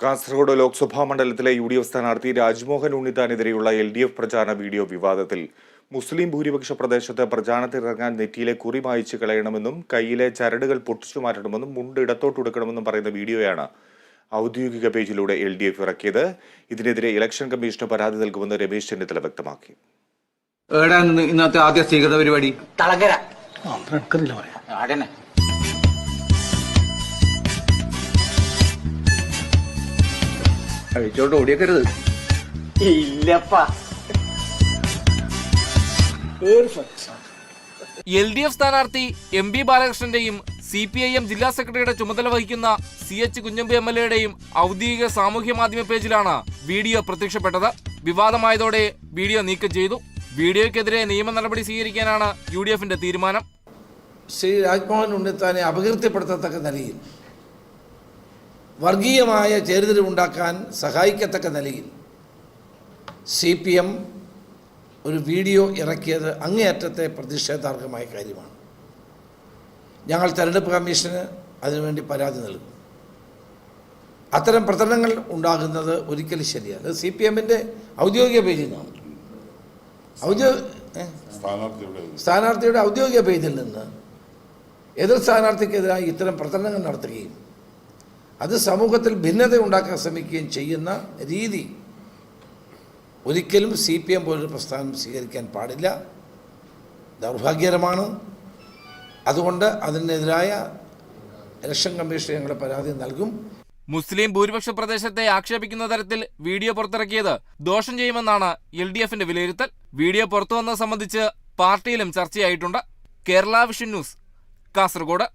കാസർഗോഡ് ലോക്സഭാ മണ്ഡലത്തിലെ UDF സ്ഥാനാർത്ഥി Rajmohan ഉണ്ണിത്താനെതിരെയുള്ള LDF പ്രചാരണ വീഡിയോ വിവാദത്തിൽ മുസ്ലിം ഭൂരിപക്ഷ പ്രദേശത്ത് പ്രചാരണത്തിനിറങ്ങാൻ നെറ്റിയിലെ കുറി മായ്ച്ചു കളയണമെന്നും കയ്യിലെ ചരടുകൾ പൊട്ടിച്ചു മാറ്റണമെന്നും മുണ്ട് ഇടത്തോട്ടെടുക്കണമെന്നും പറയുന്ന വീഡിയോയാണ് ഔദ്യോഗിക പേജിലൂടെ LDF ഇറക്കിയത്. ഇതിനെതിരെ ഇലക്ഷൻ കമ്മീഷന് പരാതി നൽകുമെന്ന് രമേശ് ചെന്നിത്തല വ്യക്തമാക്കി. ഇന്നത്തെ ആദ്യ സ്വീകൃത പരിപാടി തളങ്കര കഴിച്ചോട്ട് ഓടിയേക്കരുത്. ഇല്ലപ്പാ. LDF സ്ഥാനാർത്ഥി MB ബാലകൃഷ്ണന്റെയും CPIM ജില്ലാ സെക്രട്ടറിയുടെ ചുമതല വഹിക്കുന്ന CH കുഞ്ഞമ്പി MLAയുടെയും ഔദ്യോഗിക സാമൂഹ്യ മാധ്യമ പേജിലാണ് വീഡിയോ പ്രത്യക്ഷപ്പെട്ടത്. വിവാദമായതോടെ വീഡിയോ നീക്കം ചെയ്തു. വീഡിയോയ്ക്കെതിരെ നിയമ നടപടി സ്വീകരിക്കാനാണ് UDFന്റെ തീരുമാനം. ശ്രീ രാജ്മോഹൻ ഉണ്ണിത്താനെ അപകീർത്തിപ്പെടുത്തത്തക്ക നിലയിൽ, വർഗീയമായ ചേരിതിരിവുണ്ടാക്കാൻ സഹായിക്കത്തക്ക നിലയിൽ CPM ഒരു വീഡിയോ ഇറക്കിയത് അങ്ങേയറ്റത്തെ പ്രതിഷേധാർഹമായ കാര്യമാണ്. ഞങ്ങൾ തെരഞ്ഞെടുപ്പ് കമ്മീഷന് അതിനുവേണ്ടി പരാതി നൽകും. അത്തരം പ്രചരണങ്ങൾ ഉണ്ടാകുന്നത് ഒരിക്കലും ശരിയല്ല. CPMന്റെ ഔദ്യോഗിക പേജിൽ നിന്നാണ്, സ്ഥാനാർത്ഥിയുടെ ഔദ്യോഗിക പേജിൽ നിന്ന് എതിർ സ്ഥാനാർത്ഥിക്കെതിരായി ഇത്തരം പ്രചരണങ്ങൾ നടത്തുകയും അത് സമൂഹത്തിൽ ഭിന്നത ഉണ്ടാക്കാൻ ശ്രമിക്കുകയും ചെയ്യുന്ന രീതി ഒരിക്കലും CPM പോലൊരു പ്രസ്ഥാനം സ്വീകരിക്കാൻ പാടില്ല. ദൗർഭാഗ്യകരമാണ്. അതുകൊണ്ട് അതിനെതിരായ ഇലക്ഷൻ കമ്മീഷൻ ഞങ്ങളുടെ പരാതി നൽകും. മുസ്ലിം ഭൂരിപക്ഷ പ്രദേശത്തെ ആക്ഷേപിക്കുന്ന തരത്തിൽ വീഡിയോ പുറത്തിറക്കിയത് ദോഷം ചെയ്യുമെന്നാണ് LDFന്റെ വിലയിരുത്തൽ. വീഡിയോ പുറത്തുവന്നത് സംബന്ധിച്ച് പാർട്ടിയിലും ചർച്ചയായിട്ടുണ്ട്. Kerala vision news, Kasaragod.